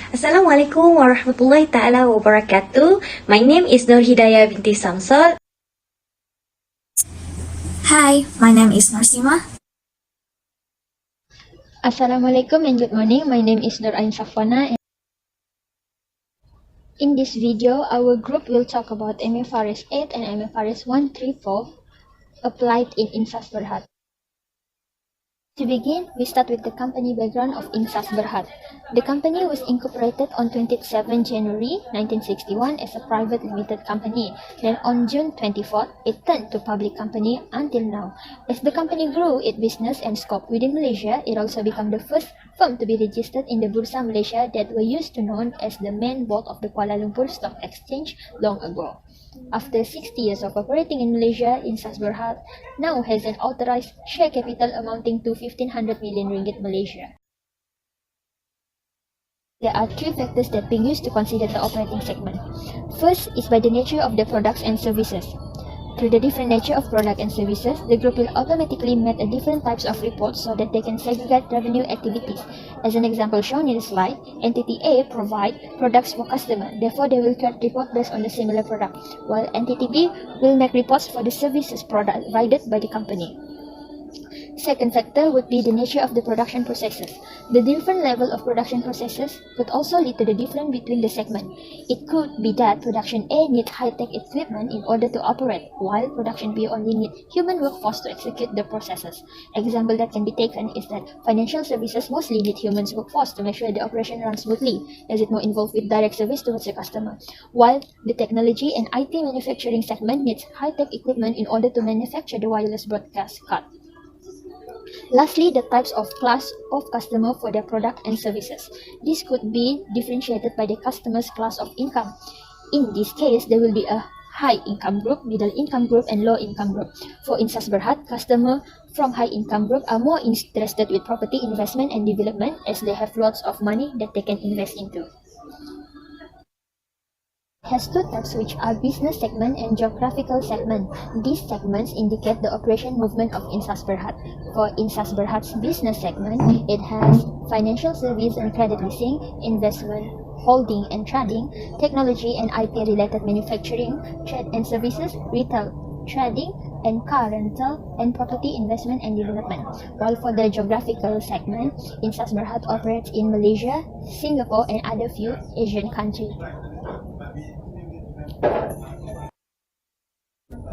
Assalamualaikum warahmatullahi taala wabarakatuh. My name is Nur Hidayah binti Samsul. Hi, my name is Narsima. Assalamualaikum and good morning. My name is Nur Ain Safwana. In this video, our group will talk about FAR570 and FAR534 applied in Insas Berhad. To begin, we start with the company background of Insas Berhad. The company was incorporated on 27 January 1961 as a private limited company. Then on June 24th, it turned to public company until now. As the company grew its business and scope within Malaysia, it also became the first firm to be registered in the Bursa Malaysia that were used to known as the main board of the Kuala Lumpur Stock Exchange long ago. After 60 years of operating in Malaysia, Insas Berhad now has an authorized share capital amounting to 1,500 million ringgit Malaysia. There are three factors that being used to consider the operating segment. First is by the nature of the products and services. Through the different nature of product and services, the group will automatically make a different types of reports so that they can segregate revenue activities. As an example shown in the slide, Entity A provide products for customer, therefore they will create report based on the similar product, while Entity B will make reports for the services provided by the company. Second factor would be the nature of the production processes. The different level of production processes could also lead to the difference between the segment. It could be that production A needs high-tech equipment in order to operate, while production B only needs human workforce to execute the processes. Example that can be taken is that financial services mostly need human workforce to make sure the operation runs smoothly, as it more involved with direct service towards the customer, while the technology and IT manufacturing segment needs high-tech equipment in order to manufacture the wireless broadcast card. Lastly, the types of class of customer for their product and services. This could be differentiated by the customer's class of income. In this case, there will be a high income group, middle income group, and low income group. For Insas Berhad, customers from high income group are more interested with property investment and development, as they have lots of money that they can invest into. Has two types, which are business segment and geographical segment. These segments indicate the operation movement of Insas Berhad. For Insas Berhad's business segment, it has financial service and credit leasing, investment, holding and trading, technology and IT related manufacturing, trade and services, retail, trading, and car rental, and property investment and development. While for the geographical segment, Insas Berhad operates in Malaysia, Singapore, and other few Asian countries.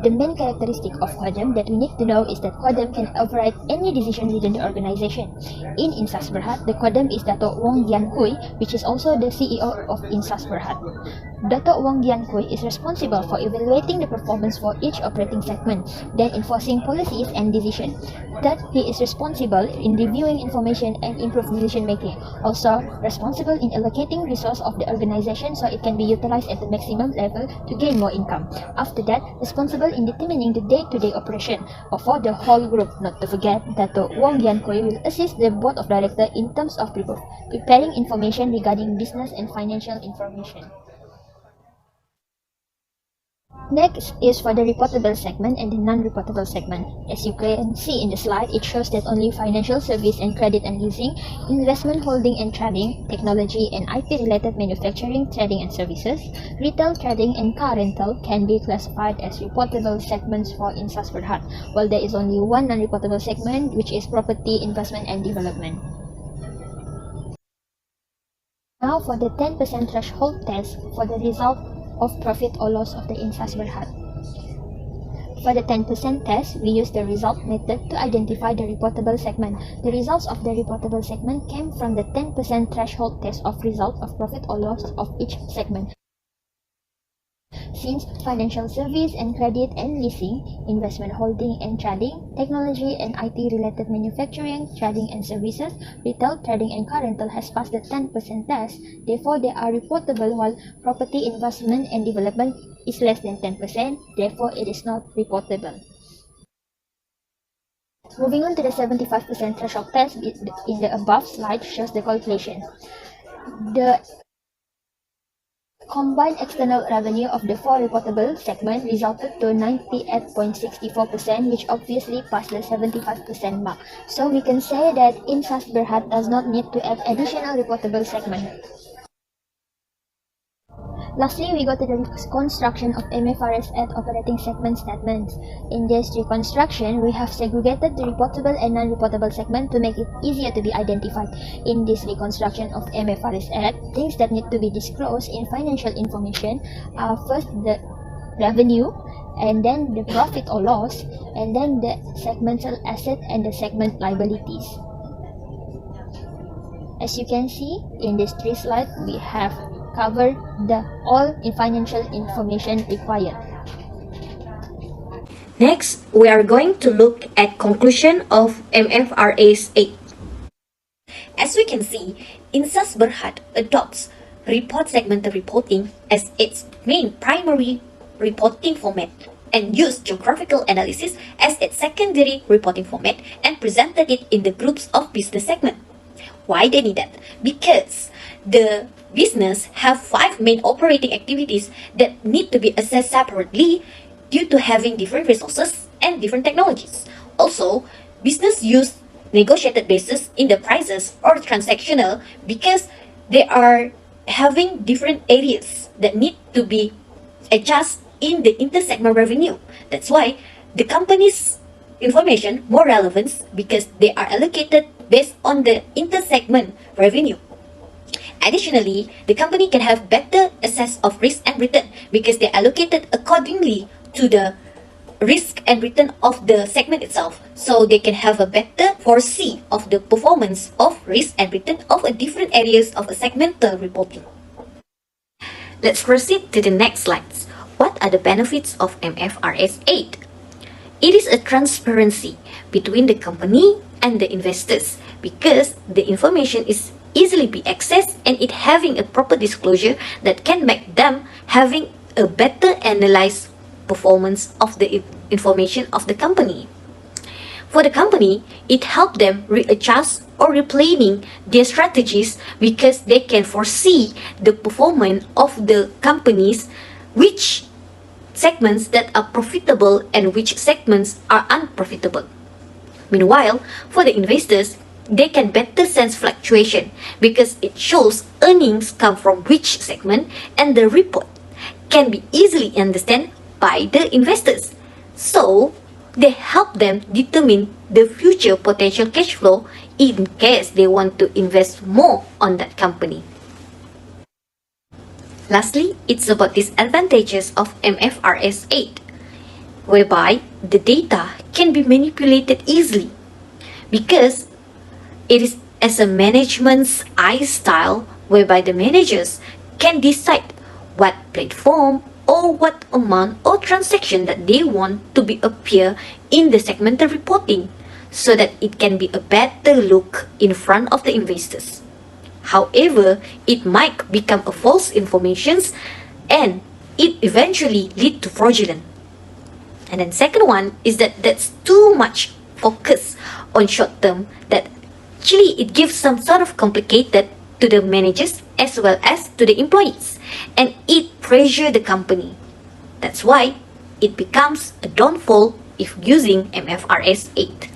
The main characteristic of Quadam that we need to know is that Quadam can override any decision within the organization. In Insas Berhad, the Quadam is Dato' Wong Gian Kui, which is also the CEO of Insas Berhad. Dato' Wong Gian Kui is responsible for evaluating the performance for each operating segment, then enforcing policies and decision. Third, he is responsible in reviewing information and improve decision making. Also, responsible in allocating resources of the organization so it can be utilized at the maximum level to gain more income. After that, responsible in determining the day-to-day operation for the whole group. Not to forget, Dato' Wong Gian Kui will assist the board of directors in terms of preparing information regarding business and financial information. Next is for the reportable segment and the non-reportable segment. As you can see in the slide, it shows that only financial service and credit and leasing, investment holding and trading, technology and IT related manufacturing, trading and services, retail trading and car rental can be classified as reportable segments for Insas Berhad, while there is only one non-reportable segment, which is property, investment and development. Now for the 10% threshold test for the result of profit or loss of the Insas Berhad. For the 10% test, we use the result method to identify the reportable segment. The results of the reportable segment came from the 10% threshold test of result of profit or loss of each segment. Since financial service and credit and leasing, investment holding and trading, technology and IT related manufacturing, trading and services, retail, trading and car rental has passed the 10% test, therefore they are reportable, while property, investment and development is less than 10%, therefore it is not reportable. Moving on to the 75% threshold test, in the above slide shows the calculation. The combined external revenue of the four reportable segments resulted to 98.64%, which obviously passed the 75% mark. So we can say that Insas Berhad does not need to add additional reportable segment. Lastly, we go to the reconstruction of MFRS at operating segment statements. In this reconstruction, we have segregated the reportable and non-reportable segment to make it easier to be identified. In this reconstruction of MFRS at, things that need to be disclosed in financial information are first the revenue, and then the profit or loss, and then the segmental asset and the segment liabilities. As you can see in this 3 slides, we have covered the all in financial information required. Next, we are going to look at conclusion of MFRS 8. As we can see, Insas Berhad adopts report segmental reporting as its main primary reporting format and used geographical analysis as its secondary reporting format and presented it in the groups of business segment. Why they need that? Because the business have 5 main operating activities that need to be assessed separately due to having different resources and different technologies. Also, business use negotiated basis in the prices or transactional because they are having different areas that need to be adjusted in the inter-segment revenue. That's why the company's information more relevant because they are allocated based on the inter-segment revenue. Additionally, the company can have better assess of risk and return because they are allocated accordingly to the risk and return of the segment itself. So they can have a better foresee of the performance of risk and return of a different areas of a segmental reporting. Let's proceed to the next slides. What are the benefits of MFRS 8? It is a transparency between the company and the investors because the information is easily be accessed and it having a proper disclosure that can make them having a better analyzed performance of the information of the company. For the company, it helps them readjust or replanning their strategies because they can foresee the performance of the companies, which segments that are profitable and which segments are unprofitable. Meanwhile, for the investors, they can better sense fluctuation because it shows earnings come from which segment and the report can be easily understood by the investors. So, they help them determine the future potential cash flow in case they want to invest more on that company. Lastly, it's about disadvantages of MFRS 8, whereby the data can be manipulated easily because it is as a management's eye style whereby the managers can decide what platform or what amount or transaction that they want to be appear in the segmental reporting so that it can be a better look in front of the investors. However, it might become a false information and it eventually lead to fraudulent. And then second one is that that's too much focus on short term that actually it gives some sort of complicated to the managers as well as to the employees and it pressure the company. That's why it becomes a downfall if using MFRS 8.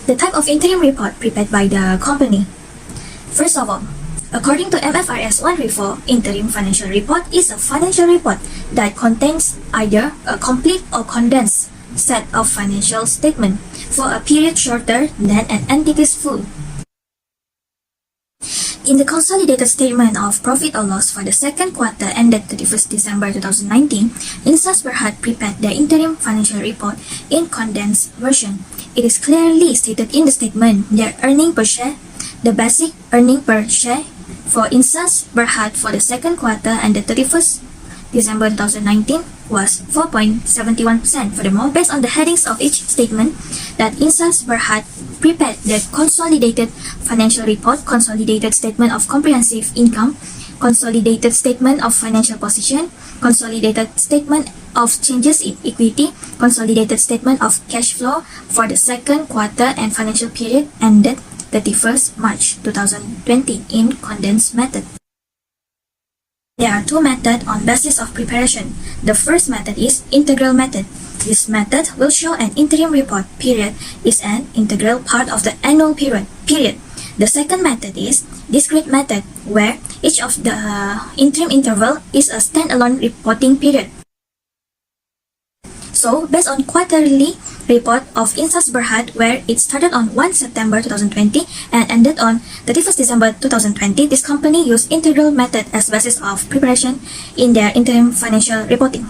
The type of interim report prepared by the company. First of all, according to MFRS 134, interim financial report is a financial report that contains either a complete or condensed set of financial statements for a period shorter than an entity's full. In the consolidated statement of profit or loss for the second quarter ended 31st December 2019, Insas Berhad prepared the interim financial report in condensed version. It is clearly stated in the statement that earning per share, the basic earning per share for Insas Berhad for the second quarter ended 31st December 2019 was 4.71%. Furthermore, based on the headings of each statement, that Insas Berhad prepared the consolidated financial report, consolidated statement of comprehensive income, consolidated statement of financial position, consolidated statement of changes in equity, consolidated statement of cash flow for the second quarter and financial period ended 31st March 2020 in condensed method. There are two methods on basis of preparation. The first method is integral method. This method will show an interim report period is an integral part of the annual period. The second method is discrete method, where each of the interim interval is a standalone reporting period. So, based on quarterly report of Insas Berhad, where it started on 1 September 2020 and ended on 31st December 2020, this company used integral method as basis of preparation in their interim financial reporting.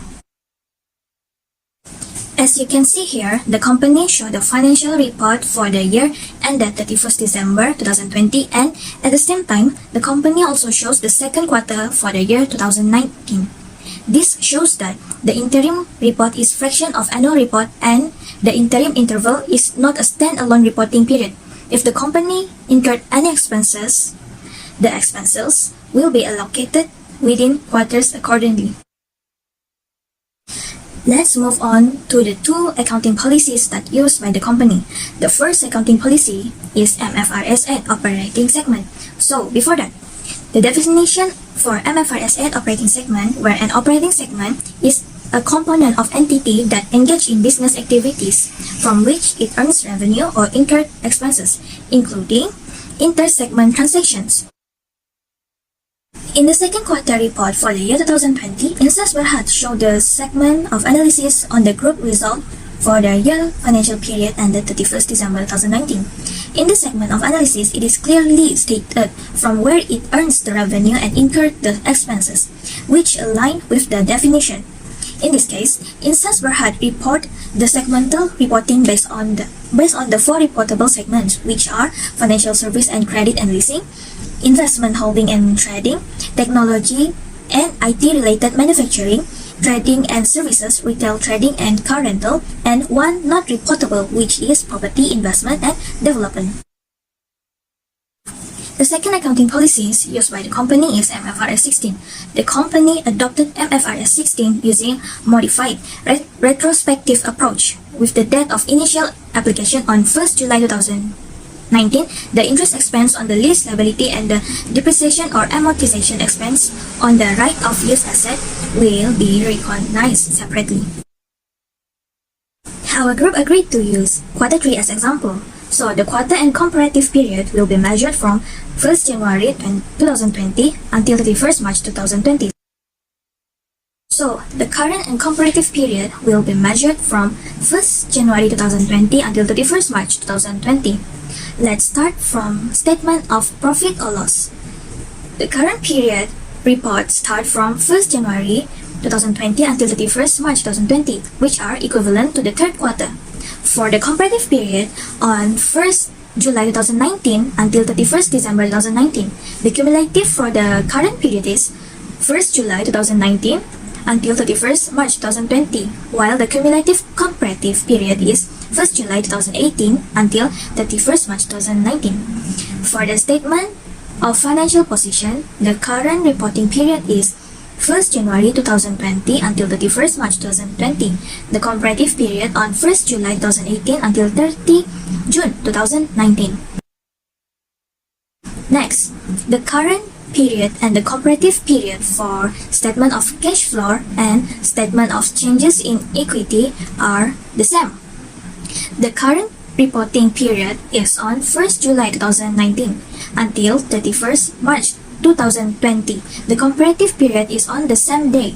As you can see here, the company showed the financial report for the year ended 31st December 2020, and at the same time, the company also shows the second quarter for the year 2019. This shows that the interim report is fraction of annual report and the interim interval is not a standalone reporting period. If the company incurred any expenses, the expenses will be allocated within quarters accordingly. Let's move on to the two accounting policies that used by the company. The first accounting policy is MFRS 8 operating segment. So before that, the definition for MFRS 8 operating segment, where an operating segment is a component of entity that engage in business activities from which it earns revenue or incurred expenses, including inter-segment transactions. In the second quarter report for the year 2020, Insas Berhad showed the segment of analysis on the group result for the year financial period ended 31st December 2019. In the segment of analysis, it is clearly stated from where it earns the revenue and incurred the expenses, which align with the definition. In this case, Insas Berhad report the segmental reporting based on the four reportable segments, which are financial service and credit and leasing, investment holding and trading, technology and IT-related manufacturing, trading and services, retail trading and car rental, and one not reportable, which is property investment and development. The second accounting policies used by the company is MFRS 16. The company adopted MFRS 16 using modified retrospective approach. With the date of initial application on 1st July 2019, the interest expense on the lease liability and the depreciation or amortization expense on the right-of-use asset will be recognized separately. Our group agreed to use quarter 3 as example. So the quarter and comparative period will be measured from 1st January 2020 until 31st March 2020. So the current and comparative period will be measured from 1st January 2020 until 31st March 2020. Let's start from statement of profit or loss. The current period reports start from 1st January 2020 until 31st March 2020, which are equivalent to the third quarter. For the comparative period, on 1st July 2019 until 31st December 2019, the cumulative for the current period is 1st July 2019 until 31st March 2020, while the cumulative comparative period is 1st July 2018 until 31st March 2019. For the statement of financial position, the current reporting period is 1st January 2020 until 31st March 2020. The comparative period on 1st July 2018 until 30 June 2019. Next, the current period and the comparative period for statement of cash flow and statement of changes in equity are the same. The current reporting period is on 1st July 2019 until 31st March 2020. The comparative period is on the same day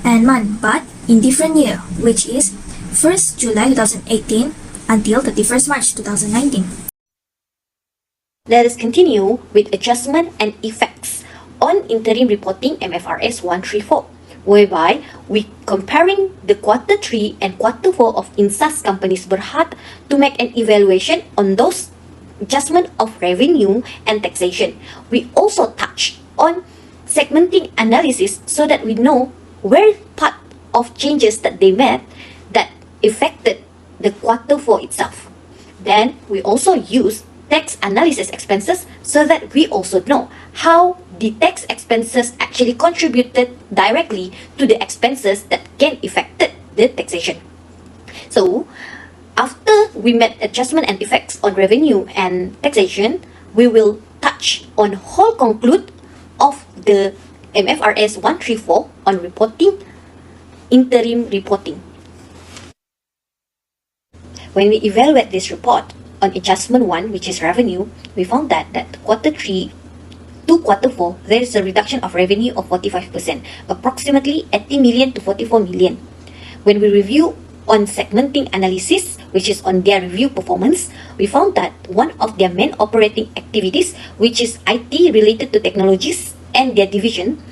and month but in different year, which is 1st July 2018 until 31st March 2019. Let us continue with adjustment and effects on interim reporting MFRS 134, whereby we comparing the quarter 3 and quarter 4 of Insas companies Berhad to make an evaluation on those adjustment of revenue and taxation. We also touch on segmenting analysis so that we know where part of changes that they made that affected the quarter 4 itself. Then we also use tax analysis expenses so that we also know how the tax expenses actually contributed directly to the expenses that can affect the taxation. So after we made adjustment and effects on revenue and taxation, we will touch on whole conclude of the MFRS 134 on reporting, interim reporting. When we evaluate this report, on adjustment 1, which is revenue, we found that quarter 3 to quarter 4, there is a reduction of revenue of 45%, approximately 80 million to 44 million. When we review on segmenting analysis, which is on their review performance, we found that one of their main operating activities, which is IT related to technologies and their division,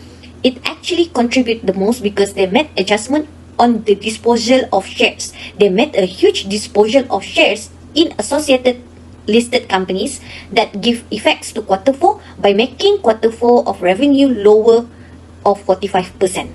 it actually contribute the most because they made adjustment on the disposal of shares. They made a huge disposal of shares in associated listed companies that give effects to quarter 4 by making quarter 4 of revenue lower of 45%.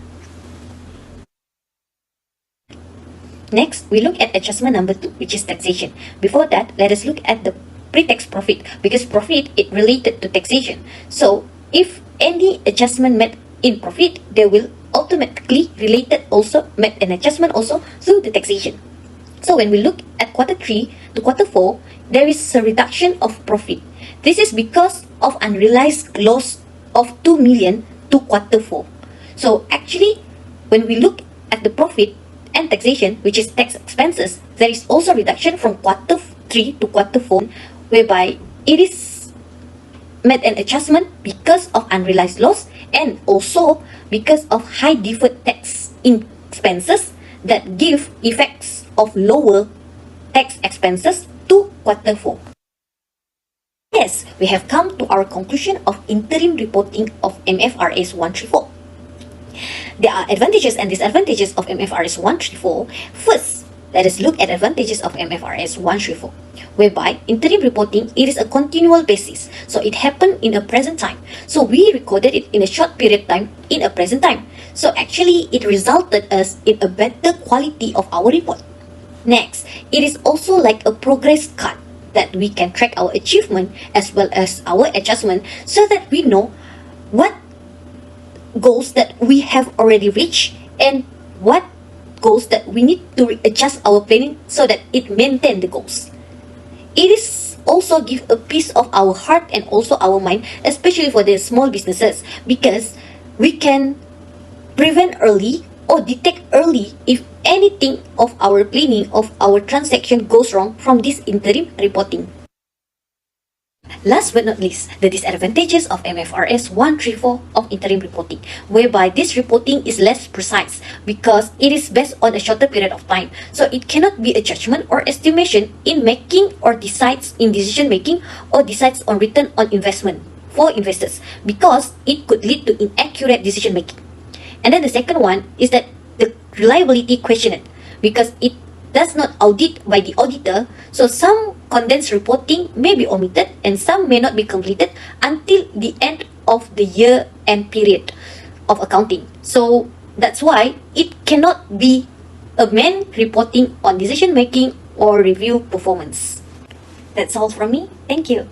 Next, we look at adjustment number 2, which is taxation. Before that, let us look at the pre-tax profit, because profit is related to taxation. So, if any adjustment made in profit, they will automatically make an adjustment also through the taxation. So when we look at quarter 3 to quarter 4, there is a reduction of profit. This is because of unrealized loss of 2 million to quarter 4. So actually, when we look at the profit and taxation, which is tax expenses, there is also reduction from quarter 3 to quarter 4, whereby it is made an adjustment because of unrealized loss and also because of high deferred tax expenses that give effects of lower tax expenses to quarter 4. Yes, we have come to our conclusion of interim reporting of MFRS 134. There are advantages and disadvantages of MFRS 134. First, let us look at advantages of MFRS 134, whereby interim reporting, it is a continual basis. So it happened in a present time. So we recorded it in a short period time in a present time. So actually, it resulted us in a better quality of our report. Next, it is also like a progress card that we can track our achievement as well as our adjustment so that we know what goals that we have already reached and what goals that we need to adjust our planning so that it maintain the goals. It is also give a piece of our heart and also our mind, especially for the small businesses, because we can prevent early or detect early if anything of our planning of our transaction goes wrong from this interim reporting. Last but not least, the disadvantages of MFRS 134 of interim reporting, whereby this reporting is less precise because it is based on a shorter period of time. So it cannot be a judgment or estimation in making or decides in decision making or decides on return on investment for investors because it could lead to inaccurate decision making. And then the second one is that the reliability questioned because it does not audit by the auditor, so some condensed reporting may be omitted and some may not be completed until the end of the year-end period of accounting. So that's why it cannot be a main reporting on decision making or review performance. That's all from me. Thank you.